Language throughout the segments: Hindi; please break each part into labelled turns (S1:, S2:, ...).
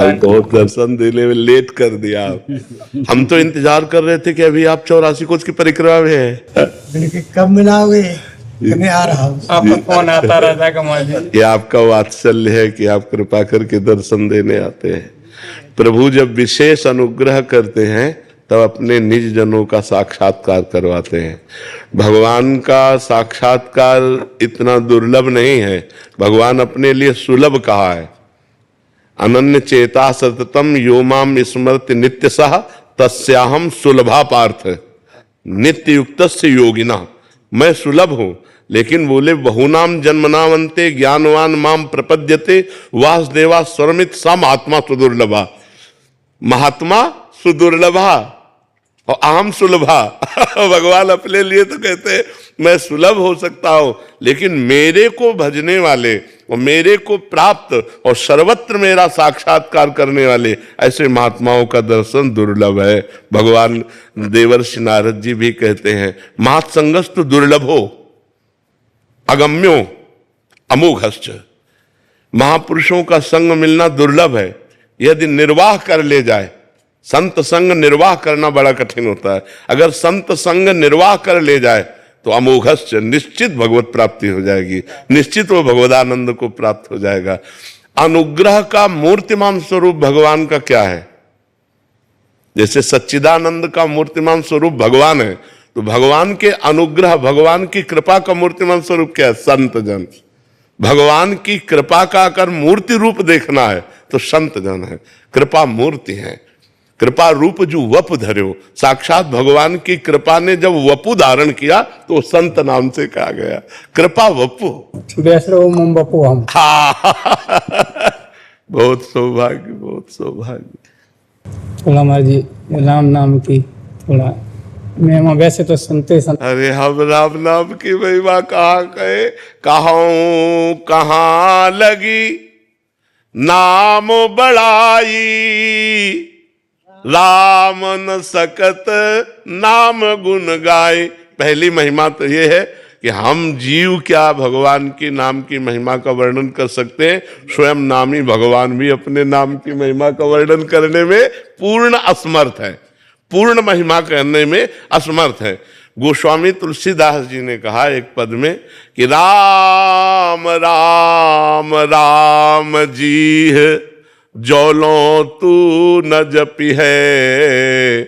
S1: आज बहुत दर्शन देने में लेट कर दिया आप। हम तो इंतजार कर रहे थे कि अभी आप 84 कोस की परिक्रमा में है।
S2: कब मिलाओगे? मैं आ रहा हूँ।
S3: आपका फोन आता रहता है कमल जी।
S1: ये आपका वात्सल्य है कि आप कृपा करके दर्शन देने आते हैं। प्रभु जब विशेष अनुग्रह करते हैं तब अपने निज जनों का साक्षात्कार करवाते हैं। भगवान का साक्षात्कार इतना दुर्लभ नहीं है, भगवान अपने लिए सुलभ कहा है। अनन्य चेता सततम यो माम स्मृति नित्य सह तस्याहम सुलभा पार्थ नित्य युक्तस्य योगिना। मैं सुलभ हूं, लेकिन बोले बहुनाम जन्मनावंते ज्ञानवान माम प्रपद्यते वासुदेवा स्वरमित सम आत्मा सुदुर्लभा। महात्मा सुदुर्लभा और अहम सुलभा। भगवान अपने लिए तो कहते हैं मैं सुलभ हो सकता हूं, लेकिन मेरे को भजने वाले और मेरे को प्राप्त और सर्वत्र मेरा साक्षात्कार करने वाले ऐसे महात्माओं का दर्शन दुर्लभ है। भगवान देवर्षि नारद जी भी कहते हैं महत्संगस्तु दुर्लभो अगम्यो अमोघश्च। महापुरुषों का संग मिलना दुर्लभ है, यदि निर्वाह कर ले जाए। संत संग निर्वाह करना बड़ा कठिन होता है। अगर संत संग निर्वाह कर ले जाए तो अमोघश्च, निश्चित भगवत प्राप्ति हो जाएगी, निश्चित वो भगवदानंद को प्राप्त हो जाएगा। अनुग्रह का मूर्तिमान स्वरूप भगवान का क्या है? जैसे सच्चिदानंद का मूर्तिमान स्वरूप भगवान है, तो भगवान के अनुग्रह, भगवान की कृपा का मूर्तिमान स्वरूप क्या है? संत जन। भगवान की कृपा का अगर मूर्ति रूप देखना है तो संत जन है, कृपा मूर्ति है। कृपा रूप जो वपु धर्यो, साक्षात भगवान की कृपा ने जब वपु धारण किया तो संत नाम से कहा गया। कृपा वपु,
S3: वपु हम।
S1: बहुत सौभाग्य, बहुत सौभाग्य।
S3: थोड़ा महाराज जी राम नाम की थोड़ा महिमा, वैसे तो सुनते सुनते।
S1: अरे हम राम नाम की महिमा कहाँ कहे, कहाँ लगी नाम बड़ाई, राम न सकत नाम गुण गाए। पहली महिमा तो ये है कि हम जीव क्या भगवान की नाम की महिमा का वर्णन कर सकते हैं, स्वयं नामी भगवान भी अपने नाम की महिमा का वर्णन करने में पूर्ण असमर्थ है, पूर्ण महिमा करने में असमर्थ है। गोस्वामी तुलसीदास जी ने कहा एक पद में कि राम राम राम जी जौलो तू न जपी है,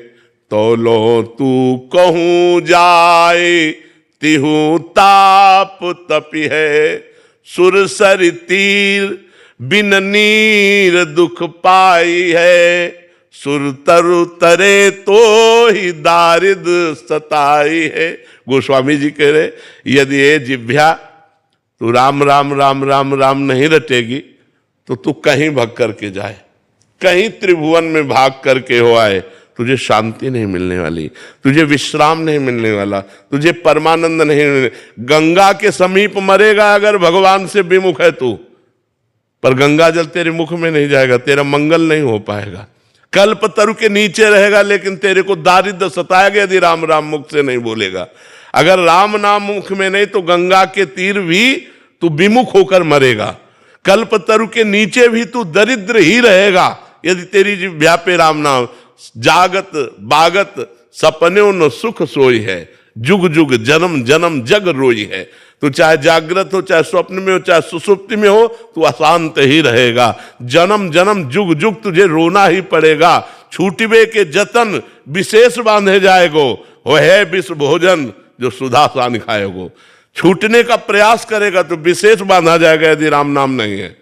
S1: तौलो तू कहूँ जाए तिहु ताप तपी है। सुरसर तीर बिन नीर दुख पाई है, सुर तरु तरे तो ही दारिद सताई है। गोस्वामी जी कह रहे यदि ये जिभ्या तू राम राम राम राम राम नहीं रटेगी तो तू कहीं भग करके जाए, कहीं त्रिभुवन में भाग करके हो आए, तुझे शांति नहीं मिलने वाली, तुझे विश्राम नहीं मिलने वाला, तुझे परमानंद नहीं मिलने। गंगा के समीप मरेगा अगर भगवान से विमुख है तू, पर गंगा जल तेरे मुख में नहीं जाएगा, तेरा मंगल नहीं हो पाएगा। कल्प तरु के नीचे रहेगा लेकिन तेरे को दारिद्र सताएगा यदि राम राम मुख से नहीं बोलेगा। अगर राम नाम मुख में नहीं तो गंगा के तीर भी तू विमुख होकर मरेगा, कल्प तरु के नीचे भी तू दरिद्र ही रहेगा यदि तेरी जिह्वा पे राम नाम। जागत बागत सपने न सुख सोई है, जुग जुग जन्म जन्म जग रोई है। तो चाहे जागृत हो, चाहे स्वप्न में हो, चाहे सुसुप्ति में हो, तू अशांत ही रहेगा। जन्म जन्म जुग जुग तुझे रोना ही पड़ेगा। छूटवे के जतन विशेष बांधे जाएगो, हो है विष भोजन जो सुधा सान खाएगो। छूटने का प्रयास करेगा तो विशेष बांधा जाएगा यदि राम नाम नहीं है।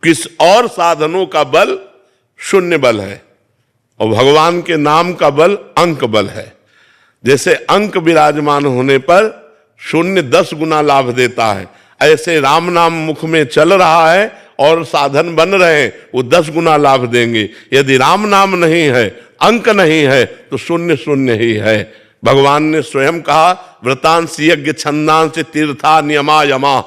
S1: किस और साधनों का बल शून्य बल है और भगवान के नाम का बल अंक बल है। जैसे अंक विराजमान होने पर शून्य 10 गुना लाभ देता है, ऐसे राम नाम मुख में चल रहा है और साधन बन रहे हैं, वो 10 गुना लाभ देंगे। यदि राम नाम नहीं है, अंक नहीं है, तो शून्य शून्य ही है। भगवान ने स्वयं कहा व्रतांश यज्ञ छंदांश तीर्था नियमा यमा,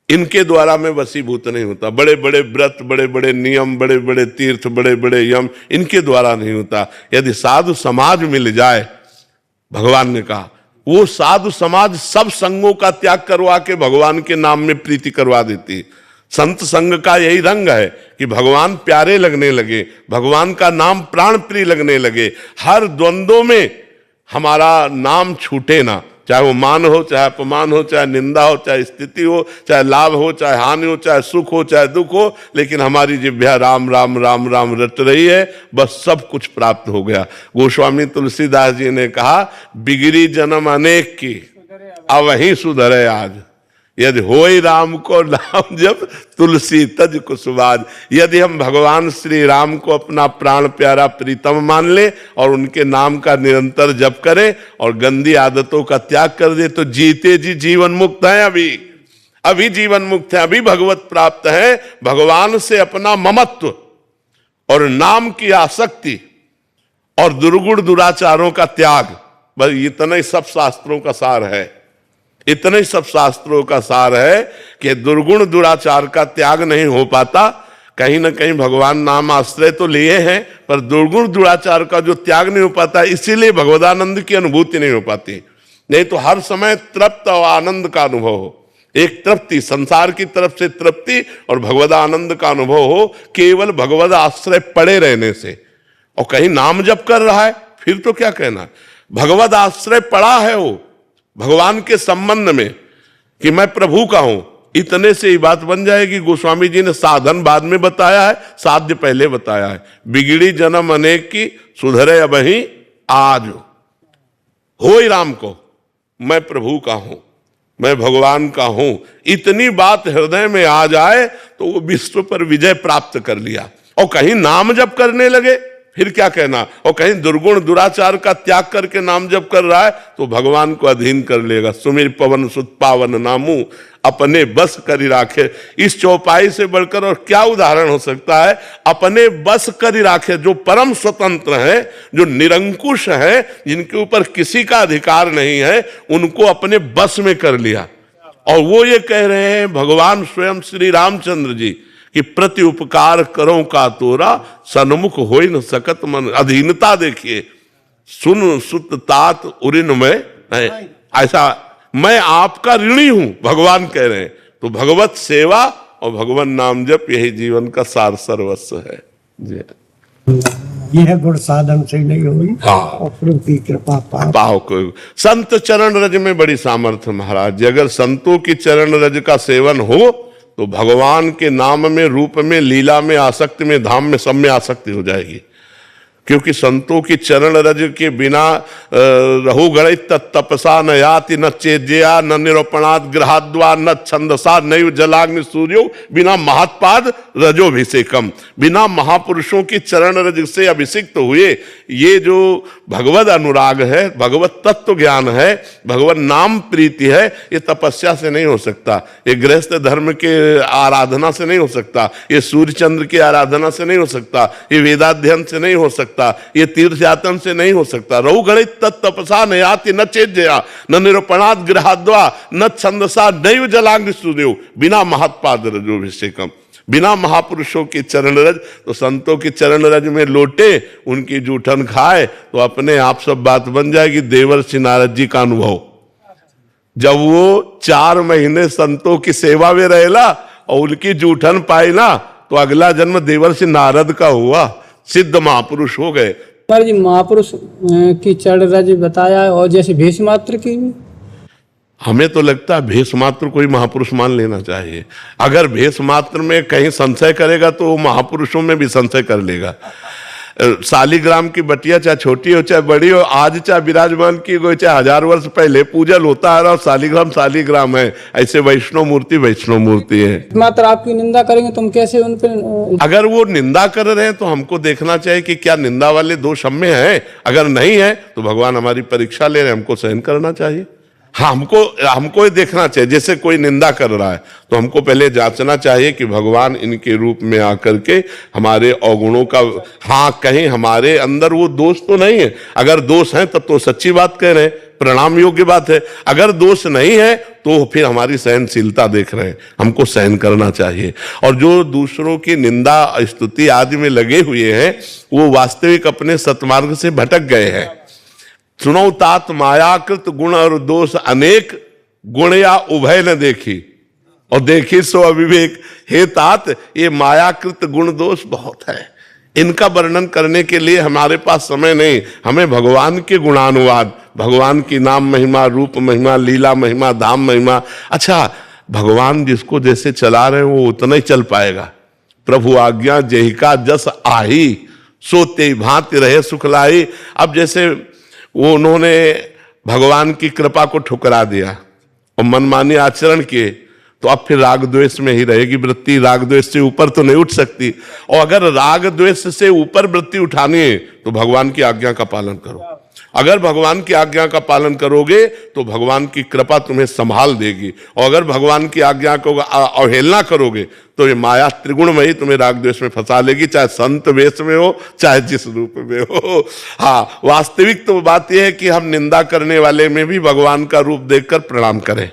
S1: इनके द्वारा मैं वशीभूत नहीं होता। बड़े बड़े व्रत, बड़े बड़े नियम, बड़े बड़े तीर्थ, बड़े बड़े यम, इनके द्वारा नहीं होता। यदि साधु समाज मिल जाए, भगवान ने कहा वो साधु समाज सब संगों का त्याग करवा के भगवान के नाम में प्रीति करवा देती। संत संग का यही रंग है कि भगवान प्यारे लगने लगे, भगवान का नाम प्राण प्रिय लगने लगे। हर द्वंद्वों में हमारा नाम छूटे ना, चाहे वो मान हो, चाहे अपमान हो, चाहे निंदा हो, चाहे स्थिति हो, चाहे लाभ हो, चाहे हानि हो, चाहे सुख हो, चाहे दुख हो, लेकिन हमारी जिह्वा राम राम राम राम रट रही है, बस सब कुछ प्राप्त हो गया। गोस्वामी तुलसीदास जी ने कहा, बिगड़ी जन्म अनेक की अब वही सुधरे आज, यदि होई राम को नाम जब तुलसी तज कुसुमाज। यदि हम भगवान श्री राम को अपना प्राण प्यारा प्रीतम मान ले और उनके नाम का निरंतर जप करें और गंदी आदतों का त्याग कर दे, तो जीते जी जीवन मुक्त हैं। अभी जीवन मुक्त है, अभी भगवत प्राप्त है। भगवान से अपना ममत्व और नाम की आसक्ति और दुर्गुण दुराचारों का त्याग, बस इतना ही सब शास्त्रों का सार है। इतने ही सब शास्त्रों का सार है कि दुर्गुण दुराचार का त्याग नहीं हो पाता। कहीं ना कहीं भगवान नाम आश्रय तो लिए हैं, पर दुर्गुण दुराचार का जो त्याग नहीं हो पाता, इसीलिए भगवदानंद की अनुभूति नहीं हो पाती। नहीं तो हर समय तृप्त और आनंद का अनुभव हो, एक तृप्ति, संसार की तरफ से तृप्ति और भगवदानंद का अनुभव हो, केवल भगवद आश्रय पड़े रहने से। और कहीं नाम जप कर रहा है, फिर तो क्या कहना, भगवद आश्रय पड़ा है वो भगवान के संबंध में कि मैं प्रभु का हूं, इतने से ही बात बन जाएगी। गोस्वामी जी ने साधन बाद में बताया है, साध्य पहले बताया है। बिगड़ी जन्म अनेक की सुधरे अबहि आज, होई राम को मैं प्रभु का हूं, मैं भगवान का हूं, इतनी बात हृदय में आ जाए तो वो विश्व पर विजय प्राप्त कर लिया। और कहीं नाम जप करने लगे, फिर क्या कहना। और कहीं दुर्गुण दुराचार का त्याग करके नाम जप कर रहा है तो भगवान को अधीन कर लेगा। सुमिर पवन सुत पावन नामू अपने बस करी राखे। इस चौपाई से बढ़कर और क्या उदाहरण हो सकता है। अपने बस करी राखे, जो परम स्वतंत्र है, जो निरंकुश है, जिनके ऊपर किसी का अधिकार नहीं है, उनको अपने बस में कर लिया। और वो ये कह रहे हैं भगवान स्वयं श्री रामचंद्र जी कि प्रति उपकार करो का तोरा, सन्मुख हो न सकत मन। अधीनता देखिए, सुन सुत तात उरिन में, ऐसा मैं आपका ऋणी हूं, भगवान कह रहे हैं। तो भगवत सेवा और भगवान नाम जप यही जीवन का सार सर्वस्व है जी।
S2: यह गुण साधन से नहीं हुई, और प्रभु की कृपा
S1: पाओ को। संत चरण रज में बड़ी सामर्थ्य महाराज। अगर संतों की चरण रज का सेवन हो तो भगवान के नाम में, रूप में, लीला में, आसक्ति में, धाम में, सब में आसक्ति हो जाएगी। क्योंकि संतों की चरण रज के बिना रहु गणित तपसा न याति न चेज्या न निरूपणात् गृहाद्वा न छंदसा नैव जलाग्नि सूर्यो बिना महत्पाद रजोभिषेकम। बिना महापुरुषों की चरण रज से अभिषिक्त हुए ये जो भगवद अनुराग है, भगवत तत्व ज्ञान है, भगवत नाम प्रीति है, ये तपस्या से नहीं हो सकता, ये गृहस्थ धर्म के आराधना से नहीं हो सकता, ये सूर्य चंद्र की आराधना से नहीं हो सकता, ये वेदाध्ययन से नहीं हो सकता, ये तीर्थ यातन से नहीं हो सकता। रहु गणित तपसा न याति न चेज्या न निरूपणात् गृहाद्वा न छंदसा नैव जलाग्नि सूर्यो बिना महत्पाद रजोभिषेकम। बिना महापुरुषों की चरण रज, तो संतों की चरण रज में लोटे, उनकी जूठन खाए तो अपने आप सब बात बन जाएगी। देवर्षि नारद जी का अनुभव, जब वो 4 महीने संतों की सेवा में रहेला और उनकी जूठन पाई ना, तो अगला जन्म देवर्षि नारद का हुआ, सिद्ध महापुरुष हो गए।
S3: पर जी महापुरुष की चरण रज बताया है, और जैसे भेष मात्र की भी
S1: हमें तो लगता है भेष मात्र को ही महापुरुष मान लेना चाहिए। अगर भेष मात्र में कहीं संशय करेगा तो वो महापुरुषों में भी संशय कर लेगा। शालिग्राम की बटिया चाहे छोटी हो चाहे बड़ी हो, आज चाहे विराजमान की गई, चाहे 1000 वर्ष पहले पूजल होता है, और शालिग्राम शालिग्राम है। ऐसे वैष्णव मूर्ति है।
S3: मात्र आपकी निंदा करेंगे तुम कैसे उन पर? अगर
S1: वो निंदा कर रहे हैं तो हमको देखना चाहिए कि क्या निंदा वाले दोष हम में है। अगर नहीं है तो भगवान हमारी परीक्षा ले रहे हैं, हमको सहन करना चाहिए। हाँ, हमको ये देखना चाहिए। जैसे कोई निंदा कर रहा है तो हमको पहले जांचना चाहिए कि भगवान इनके रूप में आकर के हमारे अवगुणों का, हाँ, कहीं हमारे अंदर वो दोष तो नहीं है। अगर दोष है तब तो सच्ची बात कह रहे हैं, प्रणाम योग्य बात है। अगर दोष नहीं है तो फिर हमारी सहनशीलता देख रहे हैं, हमको सहन करना चाहिए। और जो दूसरों की निंदा स्तुति आदि में लगे हुए हैं वो वास्तविक अपने सत्मार्ग से भटक गए हैं। सुनो तात मायाकृत गुण और दोष अनेक, गुण या उभय न देखी। और देखी सो अविवेक, हे तात ये मायाकृत गुण दोष बहुत है, इनका वर्णन करने के लिए हमारे पास समय नहीं। हमें भगवान के गुणानुवाद, भगवान की नाम महिमा, रूप महिमा, लीला महिमा, धाम महिमा। अच्छा, भगवान जिसको जैसे चला रहे हैं वो उतना ही चल पाएगा। प्रभु आज्ञा जेहिका जस आही, सोते भांति रहे सुखलाई। अब जैसे वो उन्होंने भगवान की कृपा को ठुकरा दिया और मनमानी आचरण किए, तो अब फिर राग द्वेष में ही रहेगी वृत्ति, राग द्वेष से ऊपर तो नहीं उठ सकती। और अगर राग द्वेष से ऊपर वृत्ति उठानी है तो भगवान की आज्ञा का पालन करो। अगर भगवान की आज्ञा का पालन करोगे तो भगवान की कृपा तुम्हें संभाल देगी, और अगर भगवान की आज्ञा को अवहेलना करोगे तो ये माया त्रिगुणमयी तुम्हें राग द्वेष में फंसा लेगी, चाहे संत वेश में हो चाहे जिस रूप में हो। हाँ, वास्तविक तो बात यह है कि हम निंदा करने वाले में भी भगवान का रूप देखकर प्रणाम करें।